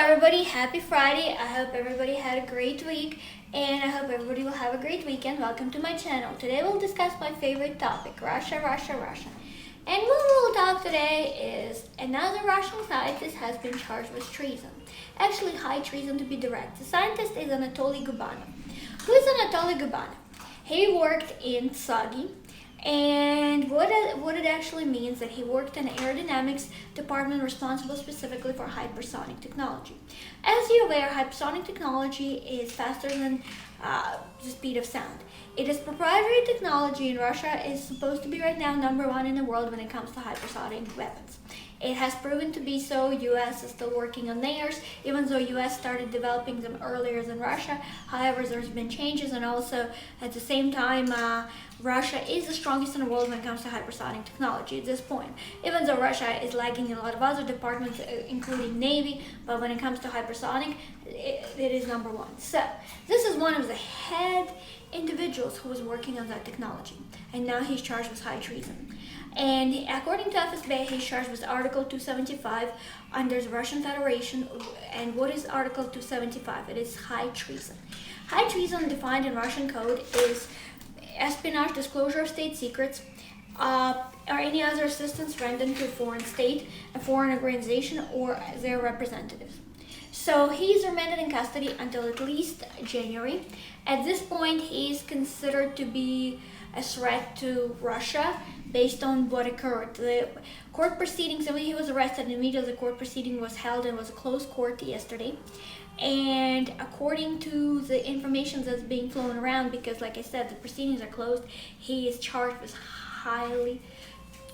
everybody, happy Friday. I hope everybody had a great week and I hope everybody will have a great weekend. Welcome to my channel. Today we'll discuss my favorite topic, Russia. And what we'll talk today is another Russian scientist has been charged with treason. Actually, high treason to be direct. The scientist is Anatoly Gubanov. Who is Anatoly Gubanov? He worked in Tsagi. And what it actually means that he worked in the aerodynamics department responsible specifically for hypersonic technology. As you're aware, hypersonic technology is faster than the speed of sound. It is proprietary technology, and Russia is supposed to be right now #1 in the world when it comes to hypersonic weapons. It has proven to be so. US is still working on theirs, even though US started developing them earlier than Russia. However, there's been changes, and also at the same time, Russia is the strongest in the world when it comes to hypersonic technology at this point. Even though Russia is lagging in a lot of other departments, including Navy, but when it comes to hypersonic, it is #1. So this is one of the head individuals who was working on that technology, and now he's charged with high treason. And according to FSB, he's charged with Article 275 under the Russian Federation. And what is Article 275? It is high treason. High treason, defined in Russian code, is espionage, disclosure of state secrets, or any other assistance rendered to a foreign state, a foreign organization, or their representatives. So he's remanded in custody until at least January. At this point, he's considered to be a threat to Russia based on what occurred. The court proceedings, when he was arrested, immediately the court proceeding was held and was a closed court yesterday. And according to the information that's being flown around, because like I said, the proceedings are closed, he is charged with highly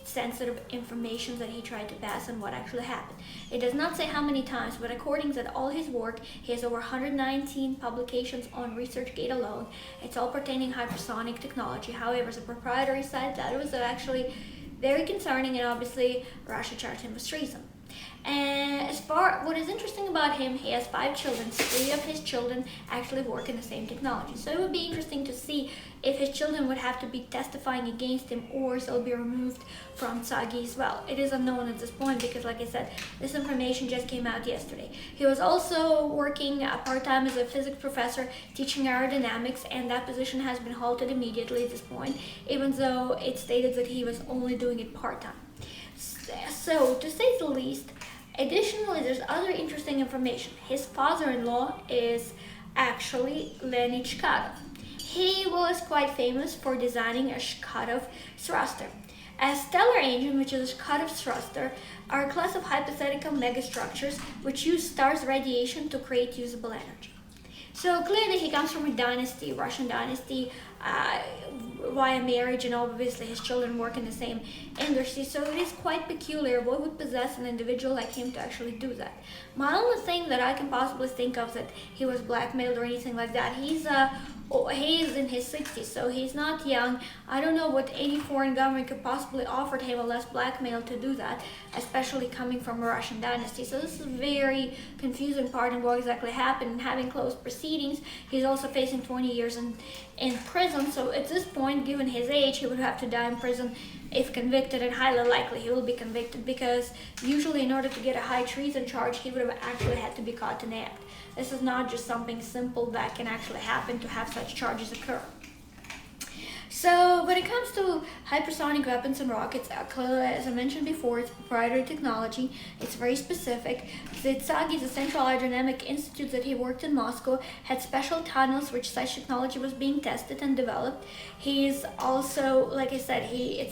sensitive information that he tried to pass on what actually happened. It does not say how many times, but according to all his work, he has over 119 publications on ResearchGate alone. It's all pertaining hypersonic technology. However, the proprietary side, that was actually very concerning, and obviously Russia charged him with treason. And as far what is interesting about him, he has 5 children. 3 of his children actually work in the same technology. So it would be interesting to see if his children would have to be testifying against him, or they'll be removed from Tsagi as well. It is unknown at this point because, like I said, this information just came out yesterday. He was also working part-time as a physics professor teaching aerodynamics, and that position has been halted immediately at this point, even though it stated that he was only doing it part-time. So, to say the least, additionally, there's other interesting information. His father-in-law is actually Leonid Shkadov. He was quite famous for designing a Shkadov thruster. A stellar engine, which is a Shkadov thruster, are a class of hypothetical megastructures which use stars' radiation to create usable energy. So clearly he comes from a dynasty, Russian dynasty, via marriage, and obviously his children work in the same industry. So it is quite peculiar what would possess an individual like him to actually do that. My only thing that I can possibly think of that he was blackmailed or anything like that. He's in his 60s, so he's not young. I don't know what any foreign government could possibly offer him unless blackmail to do that, especially coming from a Russian dynasty. So this is a very confusing part in what exactly happened. And having closed proceedings, he's also facing 20 years in prison. So at this point, given his age, he would have to die in prison if convicted, and highly likely he will be convicted, because usually in order to get a high treason charge, he would have actually had to be caught in the act. This is not just something simple that can actually happen to have such charges occur. So when it comes to hypersonic weapons and rockets, as I mentioned before, it's proprietary technology. It's very specific. The Tsagi, the Central Aerodynamic Institute that he worked in Moscow, had special tunnels which such technology was being tested and developed. He's also, like I said, he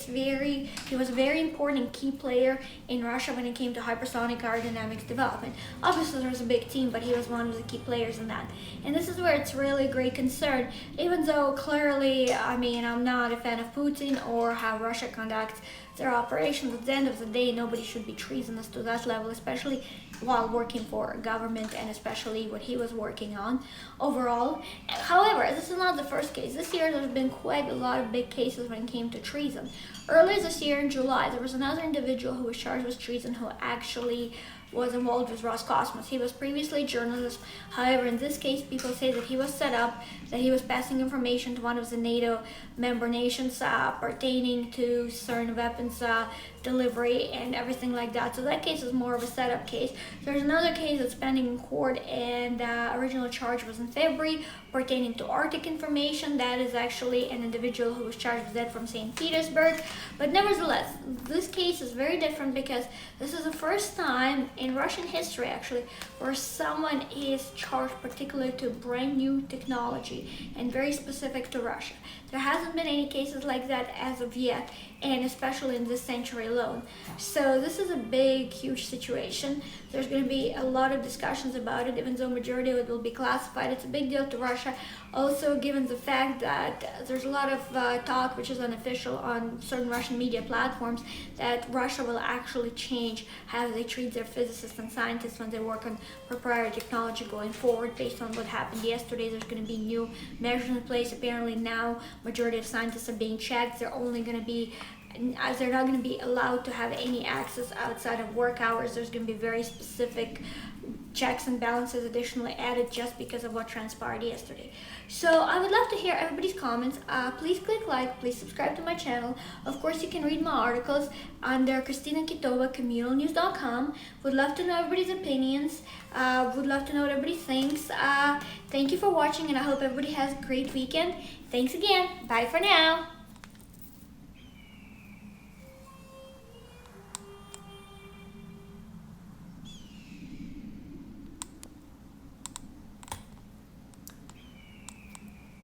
was a very important key player in Russia when it came to hypersonic aerodynamics development. Obviously there was a big team, but he was one of the key players in that. And this is where it's really a great concern, even though clearly, I'm not a fan of Putin or how Russia conducts their operations. At the end of the day, nobody should be treasonous to that level, especially while working for a government, and especially what he was working on overall. However, this is not the first case. This year there's been quite a lot of big cases when it came to treason. Earlier this year in July, there was another individual who was charged with treason who actually was involved with Roscosmos. He was previously a journalist. However, in this case, people say that he was set up, that he was passing information to one of the NATO member nations pertaining to certain weapons delivery and everything like that. So that case is more of a setup case. There's another case that's pending in court, and the original charge was in February pertaining to Arctic information. That is actually an individual who was charged with that from St. Petersburg. But nevertheless, this case is very different because this is the first time in Russian history actually where someone is charged particularly to brand new technology and very specific to Russia. There hasn't been any cases like that as of yet, and especially in this century alone. So this is a big, huge situation. There's going to be a lot of discussions about it, even though majority of it will be classified. It's a big deal to Russia. Also, given the fact that there's a lot of talk, which is unofficial on certain Russian media platforms, that Russia will actually change how they treat their physicists and scientists when they work on proprietary technology going forward. Based on what happened yesterday, there's going to be new measures in place. Apparently now, majority of scientists are being checked. They're only going to be as they're not going to be allowed to have any access outside of work hours. There's going to be very specific checks and balances additionally added just because of what transpired yesterday. So I would love to hear everybody's comments. Please click like, please subscribe to my channel. Of course, you can read my articles under Kristina Kitova, communalnews.com. Would love to know everybody's opinions. Would love to know what everybody thinks. Thank you for watching, and I hope everybody has a great weekend. Thanks again. Bye for now.